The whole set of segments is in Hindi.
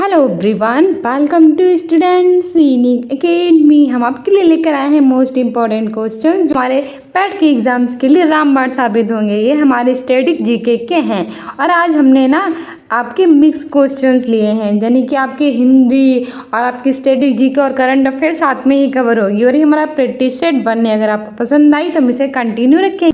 Hello everyone, welcome to students unique academy. हम आपके लिए लेकर आए हैं मोस्ट इम्पॉर्टेंट क्वेश्चंस जो हमारे पैट के एग्जाम्स के लिए रामबाण साबित होंगे। ये हमारे स्टैटिक जीके के हैं और आज हमने ना आपके मिक्स क्वेश्चंस लिए हैं, यानी कि आपके हिंदी और आपकी स्टैटिक जीके और करंट अफेयर साथ में ही कवर होगी। और ये हमारा प्रैक्टिस सेट बनने, अगर आपको पसंद आई तो हम इसे कंटिन्यू रखें,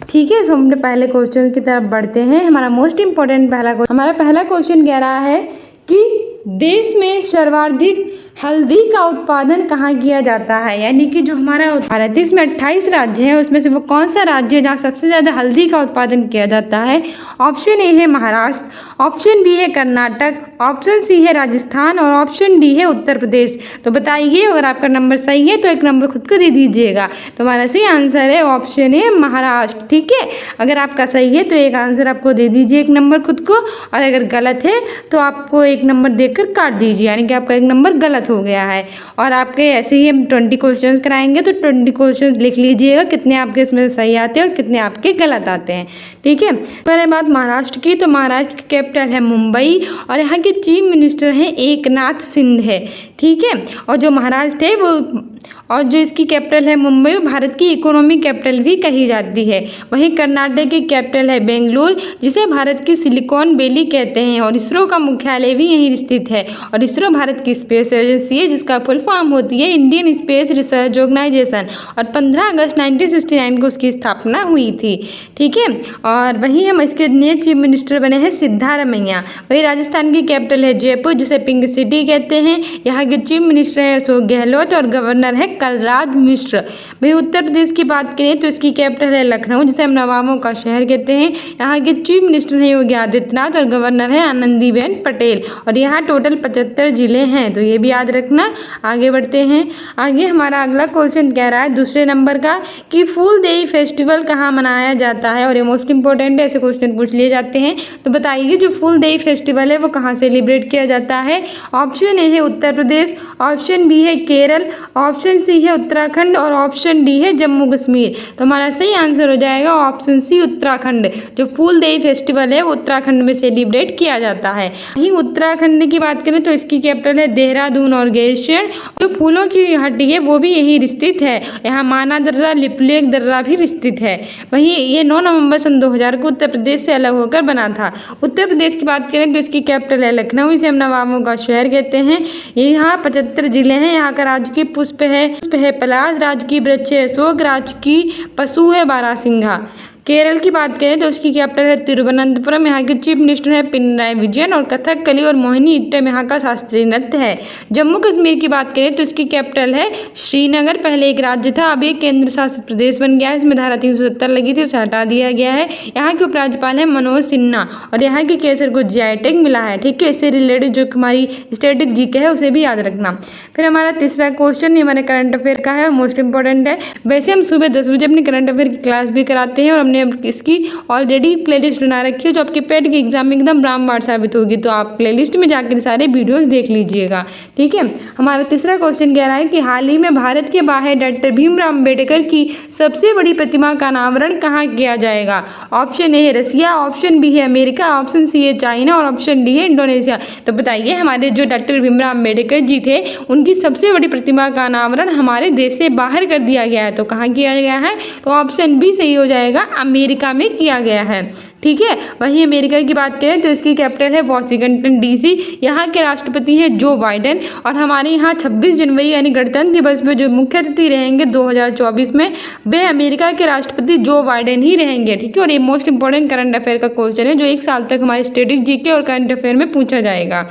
ठीक है। सो हम पहले क्वेश्चन की तरफ बढ़ते हैं। हमारा मोस्ट इम्पोर्टेंट हमारा पहला क्वेश्चन कह रहा है कि देश में सर्वाधिक हल्दी का उत्पादन कहाँ किया जाता है, यानी कि जो हमारा भारत देश में 28 राज्य हैं उसमें से वो कौन सा राज्य है जहाँ सबसे ज़्यादा हल्दी का उत्पादन किया जाता है। ऑप्शन ए है महाराष्ट्र, ऑप्शन बी है कर्नाटक, ऑप्शन सी है राजस्थान और ऑप्शन डी है उत्तर प्रदेश। तो बताइए, अगर आपका नंबर सही है तो एक नंबर खुद को दे दीजिएगा। तो हमारा सही आंसर है ऑप्शन ए महाराष्ट्र, ठीक है। अगर आपका सही है तो एक आंसर आपको दे दीजिए, एक नंबर खुद को, और अगर गलत है तो आपको एक नंबर देकर काट दीजिए, यानी कि आपका एक नंबर गलत हो गया है। और आपके ऐसे ही हम 20 क्वेश्चंस कराएंगे तो 20 क्वेश्चंस लिख लीजिएगा, कितने आपके इसमें सही आते हैं और कितने आपके गलत आते हैं, ठीक है। पहले बात महाराष्ट्र की, तो महाराष्ट्र की कैपिटल है मुंबई और यहाँ के चीफ मिनिस्टर हैं एकनाथ शिंदे, ठीक है। और जो महाराष्ट्र है वो और जो इसकी कैपिटल है मुंबई, वो भारत की इकोनॉमिक कैपिटल भी कही जाती है। वहीं कर्नाटक की कैपिटल है बेंगलुरु, जिसे भारत की सिलिकॉन वैली कहते हैं। और इसरो का मुख्यालय भी यहीं स्थित है। और इसरो भारत की स्पेस एजेंसी है जिसका फुल फॉर्म होती है इंडियन स्पेस रिसर्च ऑर्गेनाइजेशन। और 15 अगस्त 1969 को उसकी स्थापना हुई थी, ठीक है। और वहीं हम इसके नए चीफ मिनिस्टर बने हैं सिद्धारमैया। वही राजस्थान की कैपिटल है जयपुर, जिसे पिंक सिटी कहते हैं। यहाँ के चीफ मिनिस्टर हैं अशोक गहलोत और गवर्नर है कलराज मिश्र। वही उत्तर प्रदेश की बात करें तो इसकी कैपिटल है लखनऊ, जिसे हम नवाबों का शहर कहते हैं। यहाँ के चीफ मिनिस्टर हैं योगी आदित्यनाथ और गवर्नर है आनंदीबेन पटेल। और यहाँ टोटल 75 जिले हैं, तो ये भी याद रखना। आगे बढ़ते हैं। आगे हमारा अगला क्वेश्चन कह रहा है दूसरे नंबर का कि फूलदेई फेस्टिवल कहाँ मनाया जाता है। और ये मोस्ट इंपॉर्टेंट है, ऐसे क्वेश्चन पूछ लिए जाते हैं। तो बताइए जो फूलदेई फेस्टिवल है वो कहाँ सेलिब्रेट किया जाता है। ऑप्शन ए है उत्तर प्रदेश, ऑप्शन बी है केरल, ऑप्शन सी है उत्तराखंड और ऑप्शन डी है जम्मू कश्मीर। तो हमारा सही आंसर हो जाएगा ऑप्शन सी उत्तराखंड। जो फूलदेई फेस्टिवल है वो उत्तराखंड में सेलिब्रेट किया जाता है। वहीं उत्तराखंड की बात करें तो इसकी कैपिटल है देहरादून और ग्लेशियर। जो फूलों की हड्डी है वो भी यहीं स्थित है। यहाँ माना दर्रा, लिपुलेख दर्रा भी स्थित है। वहीं ये 9 नवंबर सन 2000 को उत्तर प्रदेश से अलग होकर बना था। उत्तर प्रदेश की बात करें तो इसकी कैपिटल है लखनऊ, इसे हम नवाबों का शहर कहते हैं। यहाँ 75 जिले हैं। यहाँ का राजकीय पुष्प है पलाश, राजकीय वृक्ष है अशोक, राजकीय पशु है बारहसिंघा। केरल की बात करें तो उसकी कैपिटल है तिरुवनंतपुरम। यहाँ के चीफ मिनिस्टर है पिनराई विजयन और कथकली और मोहिनी अट्टम यहाँ का शास्त्रीय नृत्य है। जम्मू कश्मीर की बात करें तो इसकी कैपिटल है श्रीनगर। पहले एक राज्य था, अब एक केंद्र शासित प्रदेश बन गया है। इसमें धारा 370 लगी थी, उसे हटा दिया गया है। यहाँ के उपराज्यपाल है मनोज सिन्हा और यहाँ के केसर को जीआई टैग मिला है, ठीक है। इससे रिलेटेड जो हमारी स्टैटिक जीके है उसे भी याद रखना। फिर हमारा तीसरा क्वेश्चन हमारे करंट अफेयर का है और मोस्ट इंपॉर्टेंट है। वैसे हम सुबह 10 बजे अपनी करंट अफेयर की क्लास भी कराते हैं और हमने इसकी ऑलरेडी प्लेलिस्ट बना रखी है जो आपके पेट के एग्जाम में एकदम रामबाण साबित होगी। तो आप प्लेलिस्ट में जाकर सारे वीडियोस देख लीजिएगा, ठीक है। हमारा तीसरा क्वेश्चन कह रहा है कि हाल ही में भारत के बाहर डॉक्टर भीमराव अंबेडकर की सबसे बड़ी प्रतिमा का अनावरण कहाँ किया जाएगा। ऑप्शन ए है रसिया, ऑप्शन बी है अमेरिका, ऑप्शन सी है चाइना और ऑप्शन डी है इंडोनेशिया। तो बताइए हमारे जो डॉक्टर भीमराव अंबेडकर जी थे उनकी सबसे बड़ी प्रतिमा का अनावरण हमारे देश से बाहर कर दिया गया है। तो कहाँ किया गया है। तो ऑप्शन बी सही हो जाएगा, अमेरिका में किया गया है, ठीक है। वहीं अमेरिका की बात करें तो इसकी कैपिटल है वॉशिंगटन डीसी। यहाँ के राष्ट्रपति हैं जो बाइडेन। और हमारे यहाँ 26 जनवरी यानी गणतंत्र दिवस में जो मुख्य अतिथि रहेंगे 2024 में, वे अमेरिका के राष्ट्रपति जो बाइडेन ही रहेंगे, ठीक है। और ये मोस्ट इंपॉर्टेंट करंट अफेयर का क्वेश्चन है जो 1 साल तक हमारे स्टैटिक जीके और करंट अफेयर में पूछा जाएगा।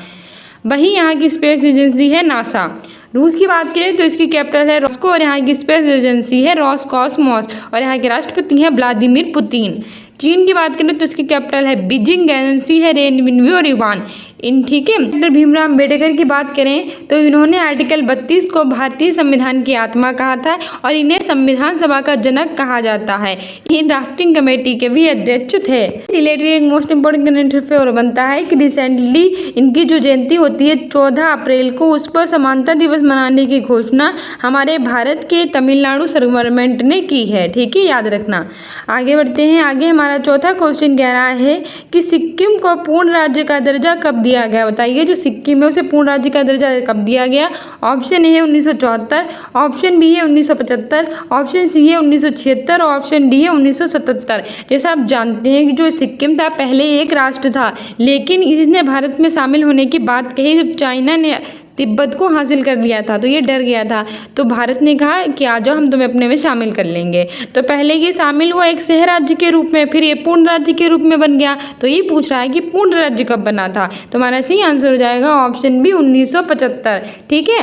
वहीं यहाँ की स्पेस एजेंसी है नासा। रूस की बात करें तो इसकी कैपिटल है रॉस्को और यहाँ की स्पेस एजेंसी है रॉसकॉस्मोस और यहाँ के राष्ट्रपति हैं व्लादिमीर पुतिन। चीन की बात करें तो इसकी कैपिटल है बीजिंग, एजेंसी है रेनमिनवी और युवान, ठीक है। डॉक्टर भीमराव अंबेडकर की बात करें तो इन्होंने आर्टिकल 32 को भारतीय संविधान की आत्मा कहा था और इन्हें संविधान सभा का जनक कहा जाता है। ये ड्राफ्टिंग कमेटी के भी अध्यक्ष थे। रिलेटेड एक मोस्ट इंपोर्टेंट करंट अफेयर बनता है कि रिसेंटली इनकी जो जयंती होती है 14 अप्रैल को, उस पर समानता दिवस मनाने की घोषणा हमारे भारत के तमिलनाडु गवर्नमेंट ने की है, ठीक है, याद रखना। आगे बढ़ते हैं। आगे हमारा चौथा क्वेश्चन कह रहा है कि सिक्किम को पूर्ण राज्य का दर्जा कब दिया गया बताइए। जो सिक्किम है उसे पूर्ण राज्य का दर्जा कब दिया गया? ऑप्शन ए है 1974, ऑप्शन बी है 1975, ऑप्शन सी है 1976 और ऑप्शन डी है 1977। जैसा आप जानते हैं कि जो सिक्किम था पहले एक राष्ट्र था, लेकिन इसने भारत में शामिल होने की बात कही जब चाइना ने तिब्बत को हासिल कर लिया था, तो ये डर गया था। तो भारत ने कहा कि आ जाओ, हम तुम्हें अपने में शामिल कर लेंगे। तो पहले ये शामिल हुआ एक शहर राज्य के रूप में, फिर ये पूर्ण राज्य के रूप में बन गया। तो ये पूछ रहा है कि पूर्ण राज्य कब बना था? तो हमारा सही आंसर हो जाएगा ऑप्शन बी 1975। ठीक है,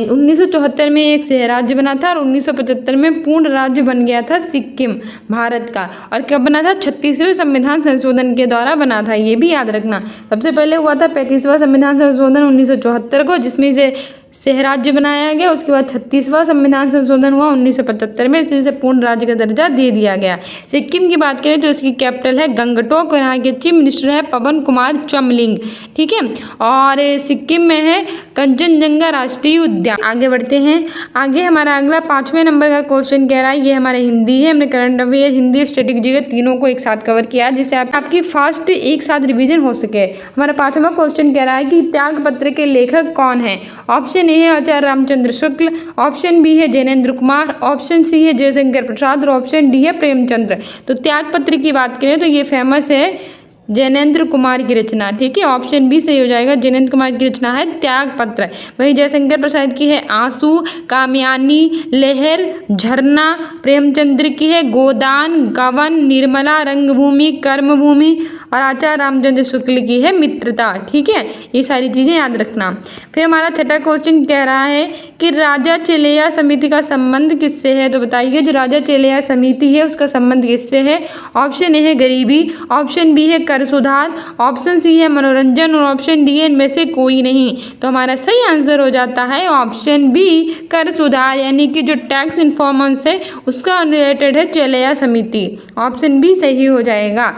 1974 में एक शहर राज्य बना था और 1975 में पूर्ण राज्य बन गया था सिक्किम भारत का। और कब बना था? 36वें संविधान संशोधन के द्वारा बना था, ये भी याद रखना। सबसे पहले हुआ था 35वां संविधान संशोधन 1974 को, जिसमें से शहर राज्य बनाया गया। उसके बाद 36वां संविधान संशोधन हुआ 1975 में, इसे पूर्ण राज्य का दर्जा दे दिया गया। सिक्किम की बात करें तो इसकी कैपिटल है गंगटोक और यहाँ के चीफ मिनिस्टर है पवन कुमार चमलिंग। ठीक है, और सिक्किम में है कंचनजंगा राष्ट्रीय उद्यान। आगे बढ़ते हैं। आगे हमारा अगला 5वें नंबर का क्वेश्चन कह रहा है, ये हमारे हिंदी है। हमने current affair, Hindi, static GK तीनों को एक साथ कवर किया, जिससे आपकी फास्ट एक साथ रिविजन हो सके। हमारा 5वां क्वेश्चन कह रहा है कि त्याग पत्र के लेखक कौन है? ऑप्शन ए है आचार्य रामचंद्र शुक्ल, ऑप्शन बी है जैनेन्द्र कुमार, ऑप्शन सी है जयशंकर प्रसाद और ऑप्शन डी है प्रेमचंद्र। तो त्याग पत्र की बात करें तो ये फेमस है जैनेन्द्र कुमार की रचना। ठीक है, ऑप्शन बी सही हो जाएगा। जैनेन्द्र कुमार की रचना है त्याग पत्र। वही जयशंकर प्रसाद की है आंसू, कामयानी, लहर, झरना। प्रेमचंद्र की है गोदान, गवन, निर्मला, रंगभूमि, कर्मभूमि। और आचार्य रामचंद्र शुक्ल की है मित्रता। ठीक है, ये सारी चीज़ें याद रखना। फिर हमारा 6वां क्वेश्चन कह रहा है कि राजा चेलेया समिति का संबंध किससे है? तो बताइए, जो राजा चेलेया समिति है उसका संबंध किससे है? ऑप्शन ए है गरीबी, ऑप्शन बी है कर सुधार, ऑप्शन सी है मनोरंजन और ऑप्शन डी है इनमें से कोई नहीं। तो हमारा सही आंसर हो जाता है ऑप्शन बी कर सुधार, यानी कि जो टैक्स इन्फॉर्मेंस है उसका रिलेटेड है चेलेया समिति। ऑप्शन बी सही हो जाएगा।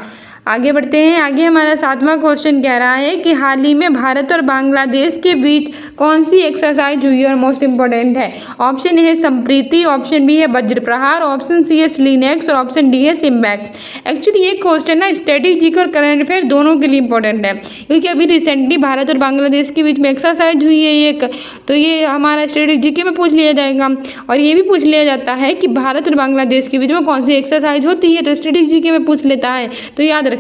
आगे बढ़ते हैं। आगे हमारा 7वां क्वेश्चन कह रहा है कि हाल ही में भारत और बांग्लादेश के बीच कौन सी एक्सरसाइज हुई और मोस्ट इंपॉर्टेंट है? ऑप्शन ए है संप्रीति, ऑप्शन बी है वज्र प्रहार, ऑप्शन सी है स्लीनेक्स और ऑप्शन डी है सिम्बैक्स। एक्चुअली ये क्वेश्चन ना स्ट्रेटेजिक जीके और करंट अफेयर दोनों के लिए इंपॉर्टेंट है, क्योंकि अभी रिसेंटली भारत और बांग्लादेश के बीच में एक्सरसाइज हुई है एक, तो ये हमारा स्ट्रेटेजिक जीके में पूछ लिया जाएगा। और ये भी पूछ लिया जाता है कि भारत और बांग्लादेश के बीच में कौन सी एक्सरसाइज होती है, तो स्ट्रेटेजिक जीके में पूछ लेता है। तो याद रखना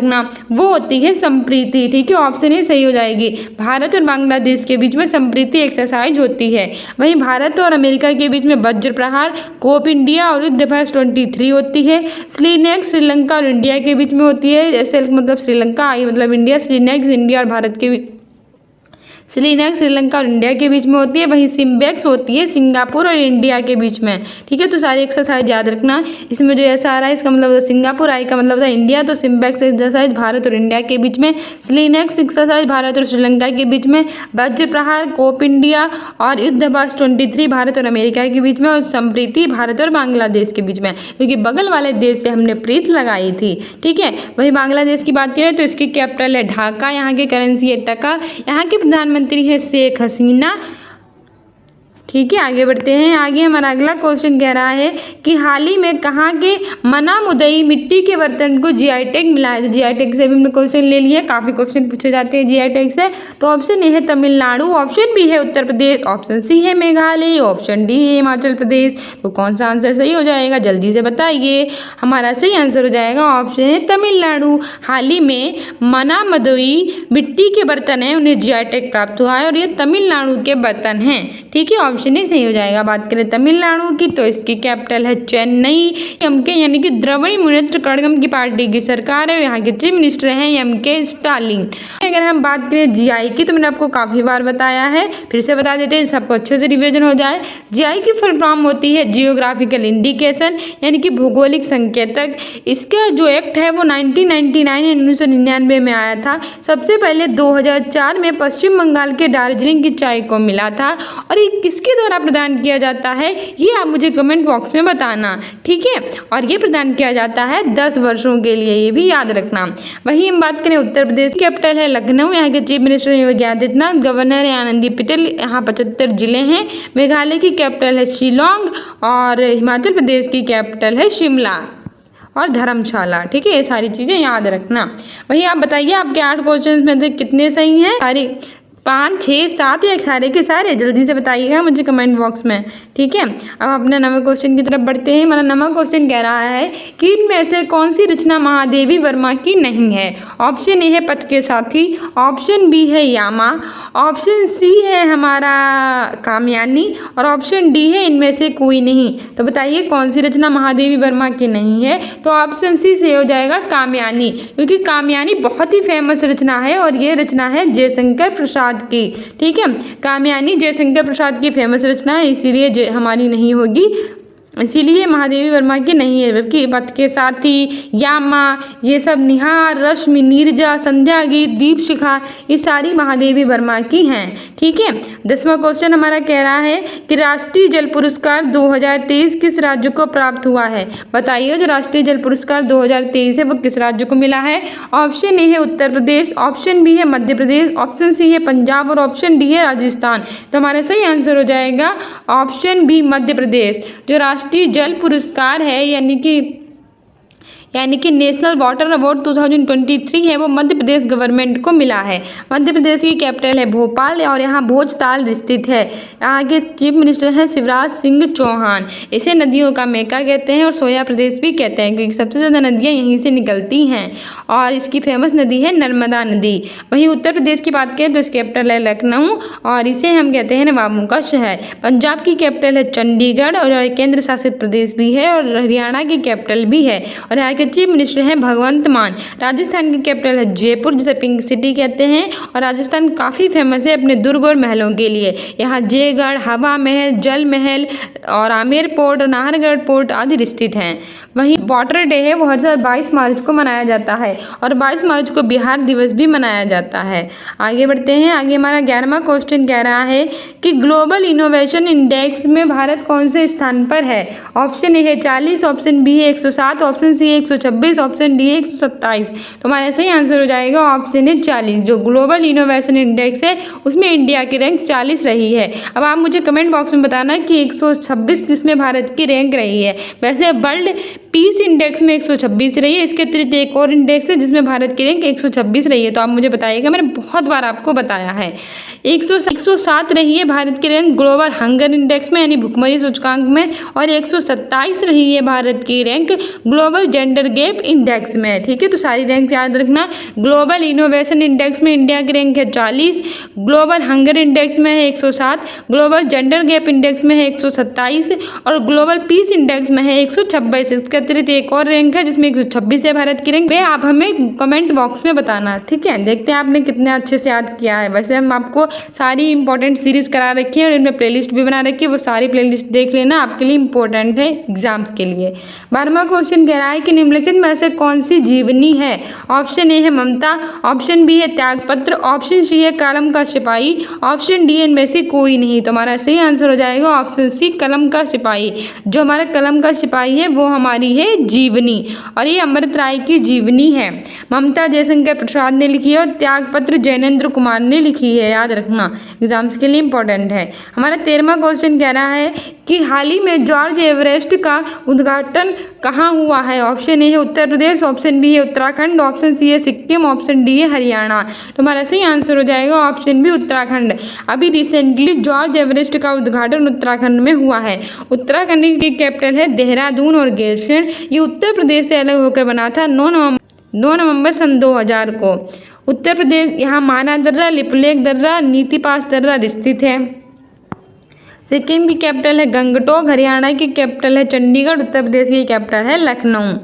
वो होती है संप्रीति। ठीक है, ऑप्शन ए सही हो जाएगी। भारत और बांग्लादेश के बीच में संप्रीति एक्सरसाइज होती है। वहीं भारत और अमेरिका के बीच में वज्र प्रहार, कोप इंडिया और युद्ध अभ्यास 23 होती है। स्लीनेक्स श्रीलंका और इंडिया के बीच में होती है। ऐसे मतलब श्रीलंका, आई मतलब इंडिया, स्लीनेक्स इंडिया और भारत के स्लीनेक्स श्रीलंका और इंडिया के बीच में होती है। वहीं सिम्बैक्स होती है सिंगापुर और इंडिया के बीच में। ठीक है, तो सारी एक्सरसाइज याद रखना। इसमें जो ऐसा आ रहा है इसका मतलब सिंगापुर, आई का मतलब था इंडिया, तो सिम्बैक्स एक्सरसाइज भारत और इंडिया के बीच में, स्लीनेक्स एक्सरसाइज भारत और श्रीलंका के बीच में, वज्र प्रहार, कोप इंडिया और युद्ध अभ्यास 23 भारत और अमेरिका के बीच में, और संप्रीति भारत और बांग्लादेश के बीच में, क्योंकि बगल वाले देश से हमने प्रीत लगाई थी। ठीक है, वही बांग्लादेश की बात करें तो इसकी कैपिटल है ढाका, यहाँ की करेंसी है टका, यहाँ के प्रधानमंत्री है शेख हसीना। ठीक है, आगे बढ़ते हैं। आगे हमारा अगला क्वेश्चन कह रहा है कि हाल ही में कहाँ के मनामुदई मिट्टी के बर्तन को जीआई टैग मिला है? तो जीआई टैग से भी हमने क्वेश्चन ले लिए, काफ़ी क्वेश्चन पूछे जाते हैं जीआई टैग से। तो ऑप्शन ए है तमिलनाडु, ऑप्शन बी है उत्तर प्रदेश, ऑप्शन सी है मेघालय, ऑप्शन डी है हिमाचल प्रदेश। तो कौन सा आंसर सही हो जाएगा, जल्दी से बताइए। हमारा सही आंसर हो जाएगा ऑप्शन है तमिलनाडु। हाल ही में मनामुदई मिट्टी के बर्तन हैं, उन्हें जीआई टैग प्राप्त हुआ है और ये तमिलनाडु के बर्तन हैं। ठीक है, ऑप्शन ही सही हो जाएगा। बात करें तमिलनाडु की तो इसकी कैपिटल है चेन्नई। एमके यानी कि द्रविड़ मुनेत्र कड़गम की पार्टी की सरकार है और यहाँ के चीफ मिनिस्टर हैं एमके स्टालिन। अगर हम बात करें जीआई की तो मैंने आपको काफ़ी बार बताया है, फिर से बता देते हैं सबको अच्छे से रिविजन हो जाए। जीआई की फुल फॉर्म होती है जियोग्राफिकल इंडिकेशन, यानी कि भौगोलिक संकेतक। इसका जो एक्ट है वो 1999 में आया था। सबसे पहले 2004 में पश्चिम बंगाल के दार्जिलिंग की चाय को मिला था। और ये किसके द्वारा प्रदान किया जाता है ये आप मुझे कमेंट बॉक्स में बताना। ठीक है, और ये प्रदान किया जाता है 10 वर्षों के लिए, ये भी याद रखना। वहीं हम बात करें उत्तर प्रदेश की कैपिटल है लखनऊ, यहाँ के चीफ मिनिस्टर है योगी आदित्यनाथ, गवर्नर है आनंदी पटेल, यहाँ 75 जिले हैं। मेघालय की कैपिटल है शिलोंग और हिमाचल प्रदेश की कैपिटल है शिमला। और धर्मशाला। ठीक है, ये सारी चीज़ें याद रखना। वही आप बताइए आपके 8 क्वेश्चन में से कितने सही हैं? सारे 5, 6, 7 या सारे के सारे? जल्दी से बताइएगा मुझे कमेंट बॉक्स में। ठीक है, अब अपने 9वें क्वेश्चन की तरफ बढ़ते हैं। हमारा 9वां क्वेश्चन कह रहा है कि इनमें से कौन सी रचना महादेवी वर्मा की नहीं है? ऑप्शन ए है पथ के साथी, ऑप्शन बी है यामा, ऑप्शन सी है हमारा कामयानी और ऑप्शन डी है इनमें से कोई नहीं। तो बताइए कौन सी रचना महादेवी वर्मा की नहीं है? तो ऑप्शन सी से हो जाएगा कामयानी, क्योंकि कामयानी बहुत ही फेमस रचना है और ये रचना है जयशंकर प्रसाद की। ठीक है, कामयानी जयशंकर प्रसाद की फेमस रचना है, इसीलिए हमारी नहीं होगी, इसीलिए महादेवी वर्मा की नहीं है। जबकि पथ के साथी, यामा, ये सब, निहार, रश्मि, नीरजा, संध्या गीत, दीप शिखा, ये सारी महादेवी वर्मा की हैं। ठीक है, 10वां क्वेश्चन हमारा कह रहा है कि राष्ट्रीय जल पुरस्कार 2023 किस राज्य को प्राप्त हुआ है? बताइए जो राष्ट्रीय जल पुरस्कार 2023 है वो किस राज्य को मिला है? ऑप्शन ए है उत्तर प्रदेश, ऑप्शन बी है मध्य प्रदेश, ऑप्शन सी है पंजाब और ऑप्शन डी है राजस्थान। तो हमारा सही आंसर हो जाएगा ऑप्शन बी मध्य प्रदेश। जो राष्ट्रीय जल पुरस्कार है यानी कि नेशनल वाटर अवार्ड 2023 है वो मध्य प्रदेश गवर्नमेंट को मिला है। मध्य प्रदेश की कैपिटल है भोपाल और यहाँ भोजताल स्थित है। यहाँ के चीफ मिनिस्टर हैं शिवराज सिंह चौहान। इसे नदियों का मेका कहते हैं और सोया प्रदेश भी कहते हैं, क्योंकि सबसे ज़्यादा नदियाँ यहीं से निकलती हैं और इसकी फेमस नदी है नर्मदा नदी। वहीं उत्तर प्रदेश की बात करें तो इसकी कैपिटल है लखनऊ और इसे हम कहते हैं नवाबों का शहर। पंजाब की कैपिटल है चंडीगढ़ और केंद्र शासित प्रदेश भी है और हरियाणा की कैपिटल भी है और यहाँ के चीफ मिनिस्टर हैं भगवंत मान। राजस्थान की कैपिटल है जयपुर, जिसे पिंक सिटी कहते हैं और राजस्थान काफ़ी फेमस है अपने दुर्ग और महलों के लिए। यहाँ जयगढ़, हवा महल, जल महल और आमेर पोर्ट और नाहरगढ़ पोर्ट आदि स्थित हैं। वहीं वाटर डे है वो हर साल 22 मार्च को मनाया जाता है और 22 मार्च को बिहार दिवस भी मनाया जाता है। आगे बढ़ते हैं। आगे हमारा 11वां क्वेश्चन कह रहा है कि ग्लोबल इनोवेशन इंडेक्स में भारत कौन से स्थान पर है? ऑप्शन ए है 40, ऑप्शन बी है 107, ऑप्शन सी है 126, ऑप्शन डी है 127। तो हमारा सही आंसर हो जाएगा ऑप्शन है 40। जो ग्लोबल इनोवेशन इंडेक्स है उसमें इंडिया की रैंक 40 रही है। अब आप मुझे कमेंट बॉक्स में बताना कि 126 किसमें भारत की रैंक रही है। वैसे वर्ल्ड पीस इंडेक्स में 126 रही है, इसके अतिरिक्त एक और इंडेक्स है जिसमें भारत की रैंक 126 रही है। तो आप मुझे बताइएगा, मैंने बहुत बार आपको बताया है। 107 रही है भारत की रैंक ग्लोबल हंगर इंडेक्स में यानी भुखमरी सूचकांक में और 127 रही है भारत की rank global gender gap index में। ठीक है, तो सारी रैंक याद रखना। ग्लोबल इनोवेशन इंडेक्स में इंडिया की रैंक है 40, ग्लोबल हंगर इंडेक्स में है 107, ग्लोबल जेंडर गैप इंडेक्स में है 127 और ग्लोबल पीस इंडेक्स में है 126। इसके अतिरिक्त एक और रैंक है जिसमें 126 है भारत की रैंक। वे आप हमें कमेंट बॉक्स में बताना। ठीक है, देखते हैं आपने कितने अच्छे से याद किया है। वैसे हम आपको सारी इंपॉर्टेंट सीरीज करा रखी है और इनमें प्लेलिस्ट भी बना रखी है, वो सारी प्लेलिस्ट देख लेना, आपके लिए इंपॉर्टेंट है एग्जाम्स के लिए। 12वां क्वेश्चन कह रहा है कि निम्नलिखित में से कौन सी जीवनी है? ऑप्शन ए है ममता, ऑप्शन बी है त्यागपत्र, ऑप्शन सी है कलम का सिपाही, ऑप्शन डी इनमें से कोई नहीं। तो हमारा सही आंसर हो जाएगा ऑप्शन सी कलम का सिपाही। जो हमारा कलम का सिपाही है वो हमारी है जीवनी और ये अमृत राय की जीवनी है। ममता जयशंकर प्रसाद ने लिखी है और त्यागपत्र जैनेन्द्र कुमार ने लिखी है। याद रखना, एग्जाम्स के लिए इंपॉर्टेंट है। हमारा 13वां क्वेश्चन कह रहा है कि हाल ही में जॉर्ज एवरेस्ट का उद्घाटन कहाँ हुआ है? ऑप्शन ए है उत्तर प्रदेश, ऑप्शन बी है उत्तराखंड, ऑप्शन सी है सिक्किम, ऑप्शन डी है हरियाणा। तो हमारा सही आंसर हो जाएगा ऑप्शन बी उत्तराखंड। अभी रिसेंटली जॉर्ज एवरेस्ट का उद्घाटन उत्तराखंड में हुआ है। उत्तराखंड की कैपिटल है देहरादून और गैरसैंण। ये उत्तर प्रदेश से अलग होकर बना था 9 नवंबर सन 2000 को। उत्तर प्रदेश यहाँ माना दर्रा, लिपुलेख दर्रा, नीति पास दर्रा स्थित है। सिक्किम की कैपिटल है गंगटोक, हरियाणा की कैपिटल है चंडीगढ़, उत्तर प्रदेश की कैपिटल है लखनऊ।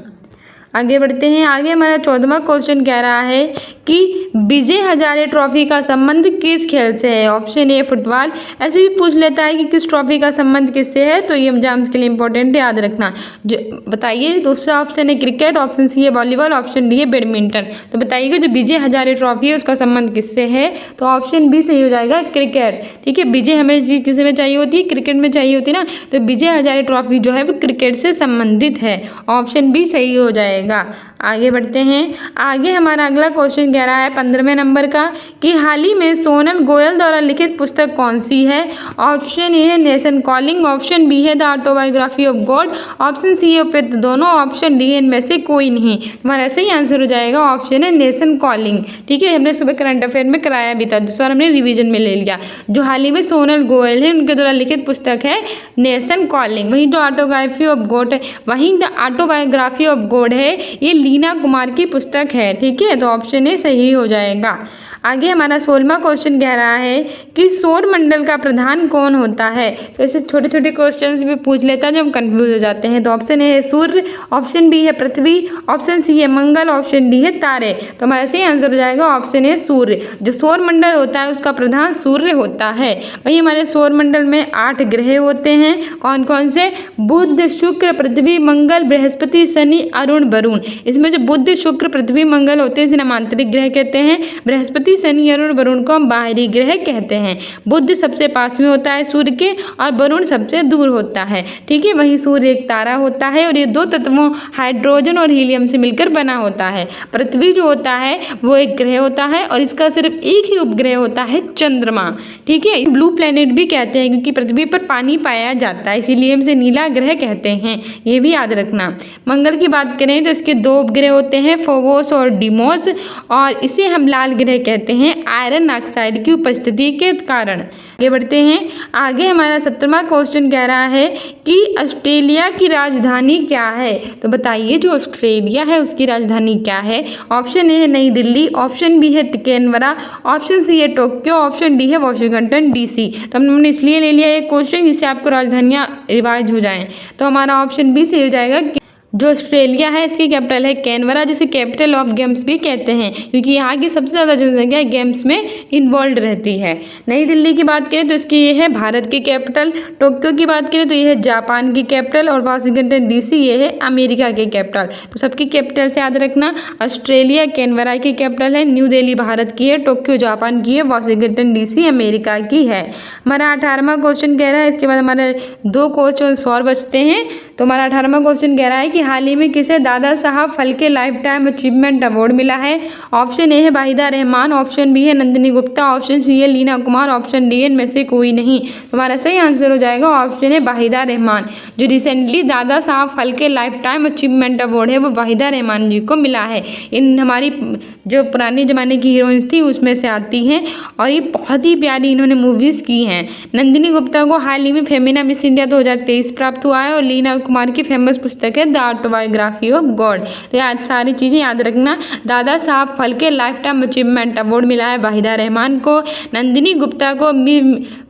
आगे बढ़ते हैं। आगे हमारा 14वां क्वेश्चन कह रहा है कि विजय हजारे ट्रॉफी का संबंध किस खेल से है? ऑप्शन ए फुटबॉल। ऐसे भी पूछ लेता है कि किस ट्रॉफी का संबंध किससे है, तो ये एग्जाम्स के लिए इंपॉर्टेंट है, याद रखना। बताइए। दूसरा ऑप्शन है क्रिकेट, ऑप्शन सी है वॉलीबॉल, ऑप्शन डी है बैडमिंटन। तो बताइएगा जो विजय हजारे ट्रॉफी है उसका संबंध किससे है, तो ऑप्शन बी सही हो जाएगा क्रिकेट। ठीक है, विजय हमें किस में चाहिए होती है? क्रिकेट में चाहिए होती है ना, तो विजय हजारे ट्रॉफी जो है वो क्रिकेट से संबंधित है। ऑप्शन बी सही हो जाएगा। आगे बढ़ते हैं। आगे हमारा अगला क्वेश्चन कह रहा है 15वें नंबर का कि हाल ही में सोनल गोयल द्वारा लिखित पुस्तक कौन सी है। ऑप्शन ए है नेशन कॉलिंग, ऑप्शन बी है the autobiography of God, option C है उपयुक्त दोनों, ऑप्शन डी है इनमें से कोई नहीं। हमारा सही आंसर हो जाएगा ऑप्शन है नेशन कॉलिंग। ठीक है, हमने सुबह करंट अफेयर में कराया भी था, जिस बार हमने रिवीजन में ले लिया। जो हाल ही में सोनल गोयल है उनके द्वारा लिखित पुस्तक है नेशन कॉलिंग। वहीं जो ऑटोग्राफी ऑफ गॉड है, वहीं द ऑटोबायोग्राफी ऑफ गॉड है, ये लीना कुमार की पुस्तक है। ठीक है, तो ऑप्शन ए सही हो जाएगा। आगे हमारा 16वां क्वेश्चन कह रहा है कि सौर मंडल का प्रधान कौन होता है। तो ऐसे छोटे छोटे क्वेश्चंस भी पूछ लेता है जो हम कंफ्यूज हो जाते हैं। तो ऑप्शन ए है सूर्य, ऑप्शन बी है पृथ्वी, ऑप्शन सी है मंगल, ऑप्शन डी है तारे। तो हमारा सही आंसर हो जाएगा ऑप्शन ए सूर्य। जो सौर मंडल होता है उसका प्रधान सूर्य होता है। वही हमारे सौर मंडल में 8 ग्रह होते हैं। कौन कौन से? बुध, शुक्र, पृथ्वी, मंगल, बृहस्पति, शनि, अरुण, वरुण। इसमें जो बुध, शुक्र, पृथ्वी, मंगल होते हैं इसे हम आंतरिक ग्रह कहते हैं। बृहस्पति, शनि, अरुण, वरुण को हम बाहरी ग्रह कहते हैं। बुध सबसे पास में होता है सूर्य के और वरुण सबसे दूर होता है। ठीक है, वही सूर्य एक तारा होता है और ये 2 तत्वों हाइड्रोजन और हीलियम से मिलकर बना होता है। पृथ्वी जो होता है वो एक ग्रह होता है और इसका सिर्फ एक ही उपग्रह होता है, चंद्रमा। ठीक है, ब्लू प्लेनेट भी कहते हैं क्योंकि पृथ्वी पर पानी पाया जाता है, इसीलिए हम इसे नीला ग्रह कहते हैं, ये भी याद रखना। मंगल की बात करें तो इसके 2 उपग्रह होते हैं, फोबोस और डिमोस, और इसे हम लाल ग्रह कहते हैं आयरन ऑक्साइड की उपस्थिति के कारण। आगे बढ़ते हैं। आगे हमारा 17वां क्वेश्चन कह रहा है कि ऑस्ट्रेलिया की राजधानी क्या है। तो बताइए जो ऑस्ट्रेलिया है उसकी राजधानी क्या है। ऑप्शन ए है नई दिल्ली, ऑप्शन बी है कैनबरा, ऑप्शन सी है टोक्यो, ऑप्शन डी है वाशिंगटन डीसी। तो हमने इसलिए ले लिया एक क्वेश्चन जिससे आपको राजधानियाँ रिवाइज हो जाएं। तो हमारा ऑप्शन बी सही हो जाएगा। जो ऑस्ट्रेलिया है इसकी कैपिटल है कैनबरा, जिसे कैपिटल ऑफ गेम्स भी कहते हैं क्योंकि यहाँ की सबसे ज़्यादा जनसंख्या गेम्स में इन्वॉल्व रहती है। नई दिल्ली की बात करें तो इसकी ये है भारत की कैपिटल, टोक्यो की बात करें तो ये है जापान की कैपिटल, और वाशिंगटन डीसी ये है अमेरिका की कैपिटल। तो सबकी कैपिटल से याद रखना, ऑस्ट्रेलिया कैनबरा की कैपिटल है, न्यू दिल्ली भारत की है, टोक्यो जापान की है, वाशिंगटन डीसी अमेरिका की है। हमारा 18वां क्वेश्चन कह रहा है, इसके बाद हमारे 2 क्वेश्चन और बचते हैं। तो हमारा 18वां क्वेश्चन कह रहा है कि हाल ही में किसे Dada Saheb Phalke life time achievement award मिला है। ऑप्शन ए है वाहिदा रहमान, ऑप्शन बी है नंदिनी गुप्ता, ऑप्शन सी है लीना कुमार, ऑप्शन डी इनमें से कोई नहीं। हमारा सही आंसर हो जाएगा ऑप्शन है वाहिदा रहमान। जो recently Dada Saheb Phalke life time achievement award है वो वाहिदा रहमान जी को मिला है। इन हमारी जो पुराने ज़माने की हीरोइंस थी उसमें से आती हैं और ये बहुत ही प्यारी इन्होंने मूवीज़ की हैं। नंदिनी गुप्ता को हाल ही में फेमिना मिस इंडिया 2023 प्राप्त हुआ है और लीना कुमार की फेमस पुस्तक है द ऑटोबायोग्राफी ऑफ गॉड। तो याद सारी चीज़ें याद रखना। Dada Saheb Phalke life time achievement award मिला है वाहिदा रहमान को, नंदिनी गुप्ता को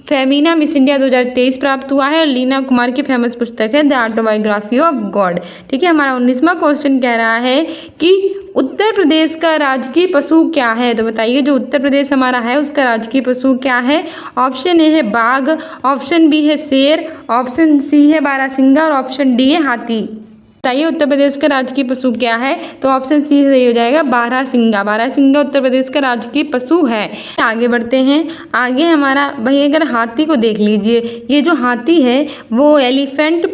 फेमिना मिस इंडिया 2023 प्राप्त हुआ है और लीना कुमार की फेमस पुस्तक है द ऑटोबायोग्राफी ऑफ गॉड। ठीक है, हमारा 19वां क्वेश्चन कह रहा है कि उत्तर प्रदेश का राजकीय पशु क्या है। तो बताइए जो उत्तर प्रदेश हमारा है उसका राजकीय पशु क्या है। ऑप्शन ए है बाघ, ऑप्शन बी है शेर, ऑप्शन सी है बारहसिंगा और ऑप्शन डी है हाथी। बताइए उत्तर प्रदेश का राजकीय पशु क्या है। तो ऑप्शन सी सही हो जाएगा बारहसिंगा। बारहसिंगा उत्तर प्रदेश का राजकीय पशु है। आगे बढ़ते हैं। आगे हमारा भाई अगर हाथी को देख लीजिए, ये जो हाथी है वो एलिफेंट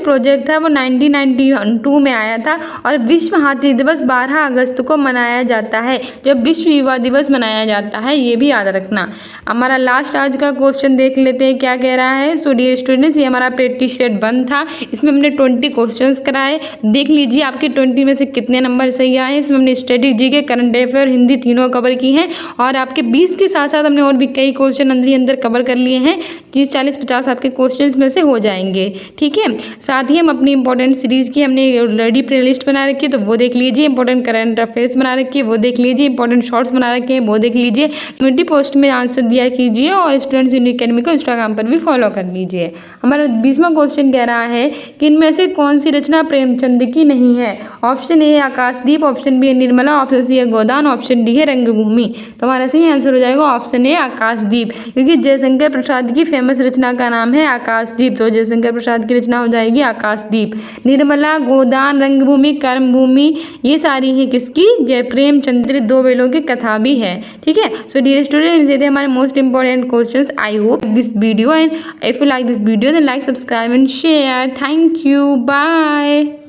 प्रोजेक्ट था, वो 1992 में आया था और विश्व हाथी दिवस 12 अगस्त को मनाया जाता है, जब विश्व युवा दिवस मनाया जाता है, ये भी याद रखना। हमारा लास्ट आज का क्वेश्चन देख लेते हैं क्या कह रहा है। सो डियर स्टूडेंट्स, ये हमारा प्रैक्टिस सेट 1 था, इसमें हमने 20 क्वेश्चंस कराए। देख लीजिए आपके 20 में से कितने नंबर सही आए। इसमें हमने स्ट्रेटेजी के, करंट अफेयर, हिंदी तीनों कवर की हैं और आपके 20 के साथ साथ हमने और भी कई क्वेश्चन अंदर कवर कर लिए हैं। 30, 40, 50 आपके क्वेश्चन में से हो जाएंगे। ठीक है, साथ ही हम अपनी इंपॉर्टेंट सीरीज़ की हमने ऑलरेडी प्लेलिस्ट बना रखी है, तो वो देख लीजिए। इंपॉर्टेंट करंट अफेयर्स बना रखी है वो देख लीजिए। इंपॉर्टेंट शॉर्ट्स बना रखे हैं वो देख लीजिए। कम्युनिटी पोस्ट में आंसर दिया कीजिए और स्टूडेंट्स यूनिक अकेडमी को इंस्टाग्राम पर भी फॉलो कर लीजिए। हमारा 20वां क्वेश्चन कह रहा है कि इनमें से कौन सी रचना प्रेमचंद की नहीं है। ऑप्शन ए है आकाशदीप, ऑप्शन बी है निर्मला, ऑप्शन सी है गोदान, ऑप्शन डी है रंगभूमि। तो हमारा सही आंसर हो जाएगा ऑप्शन ए आकाशदीप, क्योंकि जयशंकर प्रसाद की फेमस रचना का नाम है आकाशदीप। तो जयशंकर प्रसाद की रचना हो जाएगी आकाशदीप। निर्मला, गोदान, रंगभूमि, कर्मभूमि, ये सारी है किसकी? जय प्रेमचंद्र 2 बेलों की कथा भी है। ठीक है, सो डियर स्टूडेंट्स, ये थे हमारे most important questions. I hope this video and if you like this video then like, subscribe and share. Thank you, bye.